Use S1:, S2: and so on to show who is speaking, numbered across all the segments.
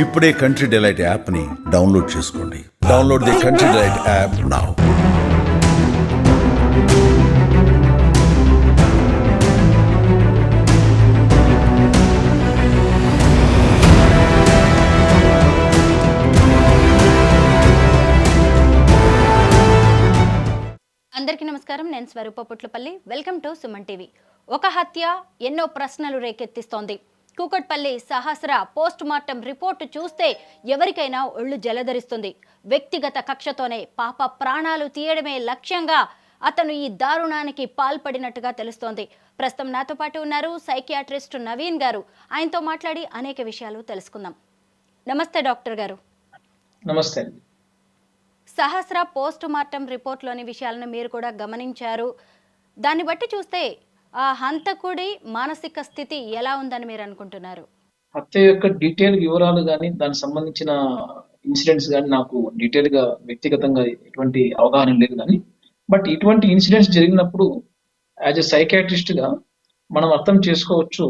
S1: ఇప్పుడే Country Delight యాప్ని download చేసుకోండి. Download the Country Delight app now.
S2: అందరికీ నమస్కారం. నేను Swaroopa Putlapalli. Welcome to Suman TV. ఒక హత్య ఎన్నో ప్రశ్నలు రేకెత్తిస్తోంది. కూకట్పల్లి సహస్ర పోస్ట్ మార్టం రిపోర్టు చూస్తే ఎవరికైనా ఒళ్ళు జలధరిస్తుంది. వ్యక్తిగత కక్షతోనే పాప ప్రాణాలు తీయడమే లక్ష్యంగా అతను ఈ దారుణానికి పాల్పడినట్టుగా తెలుస్తోంది. ప్రస్తుతం నాతో పాటు ఉన్నారు సైకియాట్రిస్ట్ నవీన్ గారు. ఆయనతో మాట్లాడి అనేక విషయాలు తెలుసుకుందాం. నమస్తే డాక్టర్ గారు.
S3: నమస్తే.
S2: సహస్ర పోస్ట్ మార్టం రిపోర్ట్లోని విషయాలను మీరు కూడా గమనించారు. దాన్ని బట్టి చూస్తే ఆ హంతకుడి మానసిక స్థితి ఎలా ఉందని మీరు అనుకుంటున్నారు?
S3: హత్య యొక్క డీటెయిల్ వివరాలు కానీ దానికి సంబంధించిన ఇన్సిడెంట్స్ కానీ నాకు డీటెయిల్గా వ్యక్తిగతంగా ఎటువంటి అవగాహన లేదు. కానీ బట్ ఇటువంటి ఇన్సిడెంట్స్ జరిగినప్పుడు యాజ్ ఎ సైకాట్రిస్ట్గా మనం అర్థం చేసుకోవచ్చు.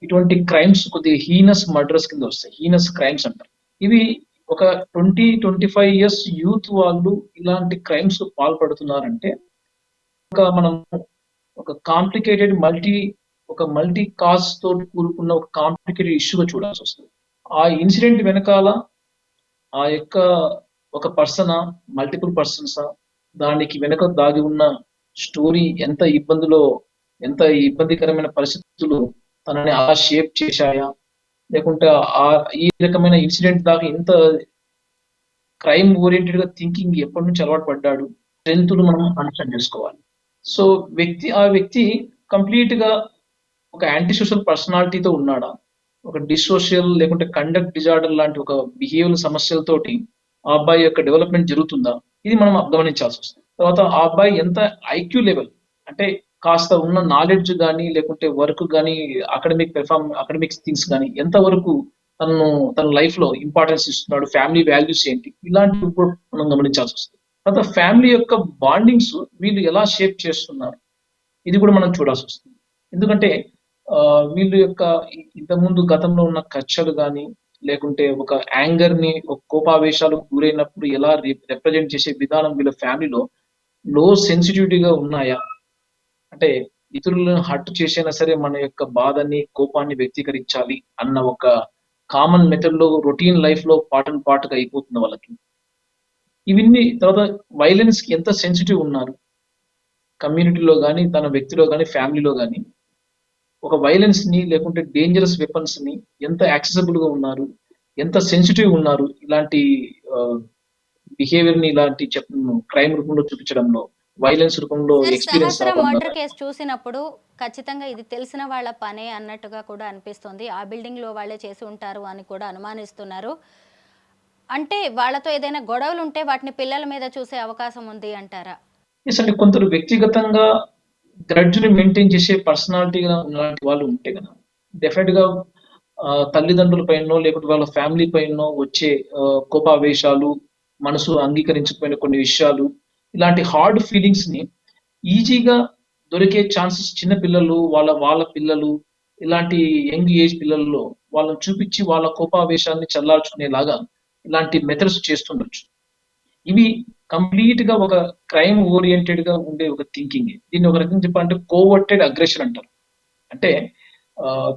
S3: ఇటువంటి క్రైమ్స్ కొద్దిగా హీనస్ మర్డర్స్ కింద వస్తాయి. హీనస్ క్రైమ్స్ అంటారు. ఇవి ఒక 20-25 ఇయర్స్ యూత్ వాళ్ళు ఇలాంటి క్రైమ్స్ పాల్పడుతున్నారంటే మనం ఒక కాంప్లికేటెడ్ మల్టీ కాజ్ తోటి కూడుకున్న ఒక కాంప్లికేటెడ్ ఇష్యూగా చూడాల్సి వస్తుంది. ఆ ఇన్సిడెంట్ వెనకాల ఆ యొక్క ఒక పర్సనా, మల్టిపుల్ పర్సన్సా, దానికి వెనక దాగి ఉన్న స్టోరీ ఎంత ఇబ్బందికరమైన పరిస్థితులు తనని అలా షేప్ చేశాయా, లేకుంటే ఈ రకమైన ఇన్సిడెంట్ దాకా ఇంత క్రైమ్ ఓరియంటెడ్ గా థింకింగ్ ఎప్పటి నుంచి అలవాటు పడ్డాడు, స్ట్రెంగ్త్ను మనం అండర్స్టాండ్ చేసుకోవాలి. సో ఆ వ్యక్తి కంప్లీట్ గా ఒక యాంటీ సోషల్ పర్సనాలిటీతో ఉన్నాడా, ఒక డిసోషియల్ లేకుంటే కండక్ట్ డిజార్డర్ లాంటి ఒక బిహేవియర్ సమస్యలతోటి ఆ అబ్బాయి యొక్క డెవలప్మెంట్ జరుగుతుందా, ఇది మనం గమనించాల్సి వస్తుంది. తర్వాత ఆ అబ్బాయి ఎంత ఐక్యూ లెవెల్, అంటే కాస్త ఉన్న నాలెడ్జ్ కానీ లేకుంటే వర్క్ కానీ అకాడమిక్స్ థింగ్స్ కానీ ఎంతవరకు తన లైఫ్ లో ఇంపార్టెన్స్ ఇస్తున్నాడు, ఫ్యామిలీ వాల్యూస్ ఏంటి, ఇలాంటివి కూడా మనం గమనించాల్సి వస్తుంది. తర్వాత ఫ్యామిలీ యొక్క బాండింగ్స్ వీళ్ళు ఎలా షేప్ చేస్తున్నారు, ఇది కూడా మనం చూడాల్సి వస్తుంది. ఎందుకంటే వీళ్ళు యొక్క ఇంతకుముందు గతంలో ఉన్న కక్షలు కానీ లేకుంటే ఒక యాంగర్ ని, ఒక కోపావేశాలకు గురైనప్పుడు ఎలా రిప్రజెంట్ చేసే విధానం వీళ్ళ ఫ్యామిలీలో లో సెన్సిటివిటీగా ఉన్నాయా, అంటే ఇతరులను హర్ట్ చేసైనా సరే మన యొక్క బాధని, కోపాన్ని వ్యక్తీకరించాలి అన్న ఒక కామన్ మెథడ్ లో రొటీన్ లైఫ్ లో పాటుగా అయిపోతుంది వాళ్ళకి. ఇవన్నీ తర్వాత వైలెన్స్ కి ఎంత సెన్సిటివ్ ఉన్నారు కమ్యూనిటీలో కానీ, తన వ్యక్తిలో కానీ, ఫ్యామిలీలో కానీ, ఒక వైలెన్స్ ని లేకుంటే డేంజరస్ వెపన్స్ ని ఎంత యాక్సెసిబుల్ గా ఉన్నారు, ఎంత సెన్సిటివ్ ఉన్నారు, ఇలాంటి బిహేవియర్ ని ఇలాంటి క్రైమ్ రూపంలో చూపించడంలో, వైలెన్స్ రూపంలో ఎక్స్పీరియన్స్
S2: మర్డర్ కేసు చూసినప్పుడు ఖచ్చితంగా ఇది తెలిసిన వాళ్ళ పనే అన్నట్టుగా కూడా అనిపిస్తుంది. ఆ బిల్డింగ్ లో వాళ్ళే చేసి ఉంటారు అని కూడా అనుమానిస్తున్నారు. అంటే వాళ్ళతో ఏదైనా గొడవలు ఉంటే వాటిని పిల్లల మీద చూసే అవకాశం ఉంది అంటారా?
S3: అంటే కొందరు వ్యక్తిగతంగా గ్రడ్జ్ని మెయింటైన్ చేసే పర్సనాలిటీగా ఉన్నలాంటి వాళ్ళు ఉంటే కదా డెఫినెట్ గా తల్లిదండ్రుల పైనో లేకపోతే వాళ్ళ ఫ్యామిలీ పైనో వచ్చే కోపావేశాలు, మనసు అంగీకరించకపోయిన కొన్ని విషయాలు, ఇలాంటి హార్డ్ ఫీలింగ్స్ ని ఈజీగా దొరికే ఛాన్సెస్ చిన్న పిల్లలు, వాళ్ళ పిల్లలు, ఇలాంటి యంగ్ ఏజ్ పిల్లల్లో వాళ్ళని చూపించి వాళ్ళ కోపావేశాన్ని చల్లార్చుకునేలాగా ఇలాంటి మెథడ్స్ చేస్తుండొచ్చు. ఇవి కంప్లీట్ గా ఒక క్రైమ్ ఓరియంటెడ్ గా ఉండే ఒక థింకింగ్. దీన్ని ఒక రకంగా చెప్పాలంటే కోవర్టెడ్ అగ్రెషన్ అంటారు. అంటే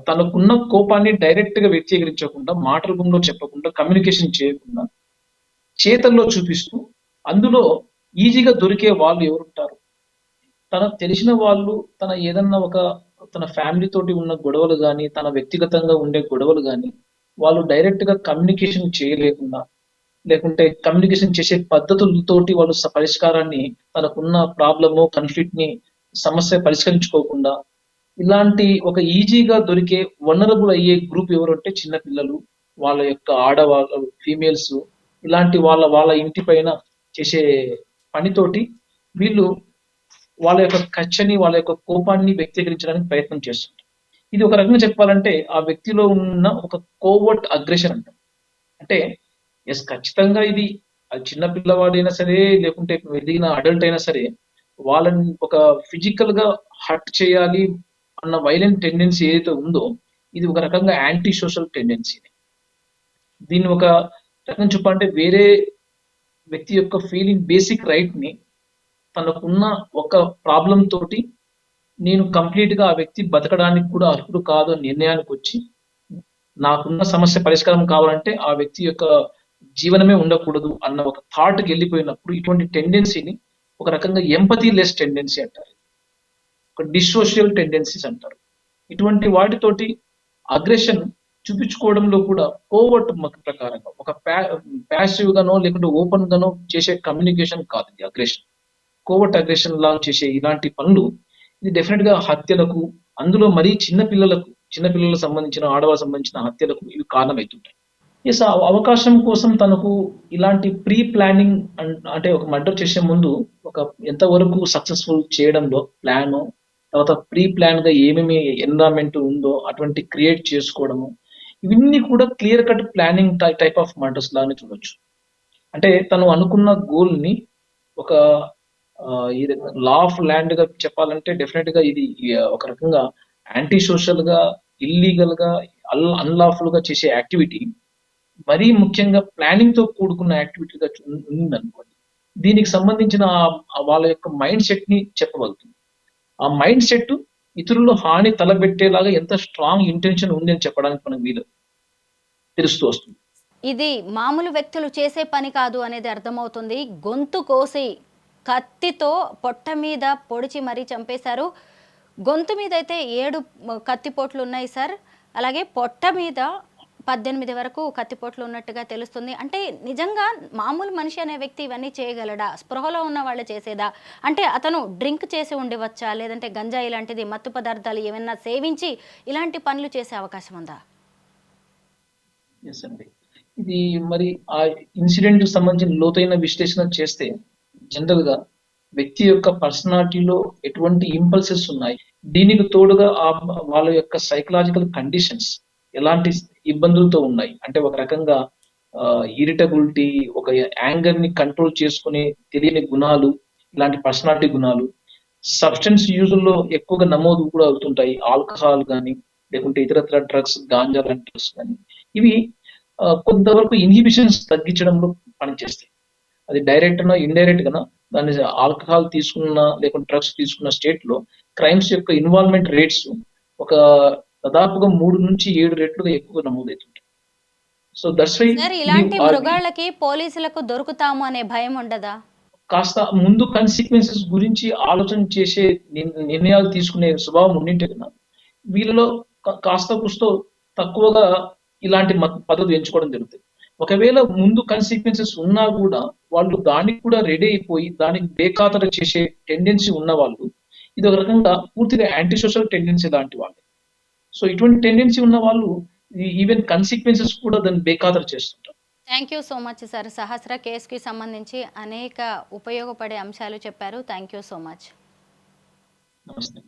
S3: తనకున్న కోపాన్ని డైరెక్ట్ గా వ్యక్తీకరించకుండా, మాట రూపంలో చెప్పకుండా, కమ్యూనికేషన్ చేయకుండా చేతల్లో చూపిస్తూ అందులో ఈజీగా దొరికే వాళ్ళు ఎవరుంటారు, తనకు తెలిసిన వాళ్ళు, తన ఫ్యామిలీ తోటి ఉన్న గొడవలు కానీ, తన వ్యక్తిగతంగా ఉండే గొడవలు కానీ వాళ్ళు డైరెక్ట్ గా కమ్యూనికేషన్ చేయలేకుండా, లేకుంటే కమ్యూనికేషన్ చేసే పద్ధతులతోటి వాళ్ళు పరిష్కారాన్ని, తనకున్న ప్రాబ్లము, కన్ఫ్లిక్ట్ ని, సమస్య పరిష్కరించుకోకుండా, ఇలాంటి ఒక ఈజీగా దొరికే వనరబుల్ అయ్యే గ్రూప్ ఎవరు అంటే చిన్న పిల్లలు, వాళ్ళ యొక్క ఆడవాళ్ళు, ఫీమేల్స్, ఇలాంటి వాళ్ళ ఇంటి పైన చేసే పనితోటి వీళ్ళు వాళ్ళ యొక్క కక్షని, వాళ్ళ యొక్క కోపాన్ని వ్యక్తీకరించడానికి ప్రయత్నం చేస్తుంటారు. ఇది ఒక రకంగా చెప్పాలంటే ఆ వ్యక్తిలో ఉన్న ఒక కోవర్ట్ అగ్రెషన్ అంటారు. అంటే ఖచ్చితంగా ఇది చిన్న పిల్లవాడైనా సరే లేకుంటే ఎదిగిన అడల్ట్ అయినా సరే వాళ్ళని ఒక ఫిజికల్ గా హర్ట్ చేయాలి అన్న వైలెంట్ టెండెన్సీ ఏదైతే ఉందో ఇది ఒక రకంగా యాంటీ సోషల్ టెండెన్సీ. దీన్ని ఒక రకంగా చెప్పాలంటే వేరే వ్యక్తి యొక్క ఫీలింగ్ బేసిక్ రైట్ ని తనకున్న ఒక ప్రాబ్లం తోటి నేను కంప్లీట్ గా ఆ వ్యక్తి బతకడానికి కూడా అర్హుడు కాదు అని నిర్ణయానికి వచ్చి నాకున్న సమస్య పరిష్కారం కావాలంటే ఆ వ్యక్తి యొక్క జీవనమే ఉండకూడదు అన్న ఒక థాట్ కి వెళ్ళిపోయినప్పుడు ఇటువంటి టెండెన్సీని ఒక రకంగా ఎంపతి లెస్ టెండెన్సీ అంటారు, ఒక డిసోషియల్ టెండెన్సీస్ అంటారు. ఇటువంటి వాటితోటి అగ్రెషన్ చూపించుకోవడంలో కూడా కోవర్ట్ ప్రకారంగా ఒక ప్యాసివ్ గానో లేకుంటే ఓపెన్ గానో చేసే కమ్యూనికేషన్ కాదు ఇది అగ్రెషన్. కోవర్ట్ అగ్రెషన్ లాగా చేసే ఇలాంటి పనులు ఇది డెఫినెట్ గా హత్యలకు, అందులో మరీ చిన్నపిల్లలకు సంబంధించిన ఆడవాళ్ళకు సంబంధించిన హత్యలకు ఇవి కారణమవుతుంటాయి. ఎస్, ఆ అవకాశం కోసం తనకు ఇలాంటి ప్రీ ప్లానింగ్ అంటే ఒక మర్డర్ చేసే ముందు ఒక ఎంతవరకు సక్సెస్ఫుల్ చేయడంలో ప్లాన్, తర్వాత ప్రీ ప్లాన్ గా ఏమేమి ఎన్విరాన్మెంట్ ఉందో అటువంటి క్రియేట్ చేసుకోవడము, ఇవన్నీ కూడా clear cut planning type of murders లాగానే చూడొచ్చు. అంటే తను అనుకున్న గోల్ ని ఒక ఇది లా ఆఫ్ ల్యాండ్ గా చెప్పాలంటే డెఫినెట్ గా ఇది ఒక రకంగా యాంటీ సోషల్ గా, ఇల్లీగల్ గా, అన్లాఫుల్ గా చేసే యాక్టివిటీ మరీ ముఖ్యంగా ప్లానింగ్ తో కూడుకున్న యాక్టివిటీగా ఉందనుకోండి. దీనికి సంబంధించిన వాళ్ళ యొక్క మైండ్ సెట్ ని చెప్పగలుగుతుంది. ఆ మైండ్ సెట్ ఇతరుల్లో హాని తలబెట్టేలాగా ఎంత స్ట్రాంగ్ ఇంటెన్షన్ ఉంది అని చెప్పడానికి మనకు వీలు తెలుస్తూ వస్తుంది.
S2: ఇది మామూలు వ్యక్తులు చేసే పని కాదు అనేది అర్థమవుతుంది. గొంతు కోసి కత్తితో పొట్ట మీద పొడిచి మరీ చంపేశారు. గొంతు మీద అయితే 7 కత్తిపోట్లు ఉన్నాయి సార్. అలాగే పొట్ట మీద 18 వరకు కత్తిపోట్లు ఉన్నట్టుగా తెలుస్తుంది. అంటే నిజంగా మామూలు మనిషి అనే వ్యక్తి ఇవన్నీ చేయగలడా? స్పృహలో ఉన్న వాళ్ళు చేసేదా? అంటే అతను డ్రింక్ చేసి ఉండవచ్చా, లేదంటే గంజాయి లాంటిది మత్తు పదార్థాలు ఏమైనా సేవించి ఇలాంటి పనులు చేసే అవకాశం ఉందా?
S3: ఎస్ అండి, ఇది మరి ఆ ఇన్సిడెంట్ కి సంబంధించిన లోతైన విశ్లేషణ చేస్తే జనరల్ గా వ్యక్తి యొక్క పర్సనాలిటీలో ఎటువంటి ఇంపల్సెస్ ఉన్నాయి, దీనికి తోడుగా వాళ్ళ యొక్క సైకలాజికల్ కండిషన్స్ ఎలాంటి ఇబ్బందులతో ఉన్నాయి అంటే ఒక రకంగా ఇరిటబిలిటీ, ఒక యాంగర్ ని కంట్రోల్ చేసుకునే తెలియని గుణాలు, ఇలాంటి పర్సనాలిటీ గుణాలు సబ్స్టెన్స్ యూజ్ లో ఎక్కువగా నమోదు కూడా అవుతుంటాయి. ఆల్కహాల్ కానీ లేకుంటే ఇతరత్ర డ్రగ్స్, గాంజా లాంటి డ్రగ్స్ కానీ ఇవి కొంతవరకు ఇన్హిబిషన్స్ తగ్గించడంలో పనిచేస్తాయి. అది డైరెక్ట్ గా ఇండైరెక్ట్ గా దాన్ని ఆల్కహాల్ తీసుకున్న లేకుంటే డ్రగ్స్ తీసుకున్న స్టేట్ లో క్రైమ్స్ యొక్క ఇన్వాల్వ్మెంట్ రేట్స్ ఒక దాదాపుగా 3 నుంచి 7 రెట్లుగా ఎక్కువ నమోదవుతుంటాయి. సో దట్స్ వై
S2: ఇలాంటి మృగాళ్ళకి పోలీసులకు దొరుకుతాము అనే భయం ఉండదా?
S3: కాస్త ముందు కన్సిక్వెన్సెస్ గురించి ఆలోచన చేసే నిర్ణయాలు తీసుకునే స్వభావం ఉండింటే కదా వీళ్ళలో కాస్త కూస్తో తక్కువగా ఇలాంటి పద్ధతులు ఎంచుకోవడం జరుగుతుంది. ఒకవేళ ముందు కన్సిక్వెన్సెస్ ఉన్నా కూడా వాళ్ళు దానికి కూడా రెడీ అయిపోయి దానికి బేఖాతరు చేసే టెండెన్సీ ఉన్న వాళ్ళు ఇది ఒక రకంగా పూర్తిగా యాంటీ సోషల్ టెండెన్సీ లాంటి వాళ్ళు. సో ఇటువంటి టెండెన్సీ ఉన్న వాళ్ళు ఈవెన్ కన్సిక్వెన్సెస్ కూడా దాన్ని బేఖాతరు చేస్తుంటారు.
S2: Thank you so much sir. Sahasra కేసుకి సంబంధించి అనేక ఉపయోగపడే అంశాలు చెప్పారు. Thank you so much.
S3: నమస్తే.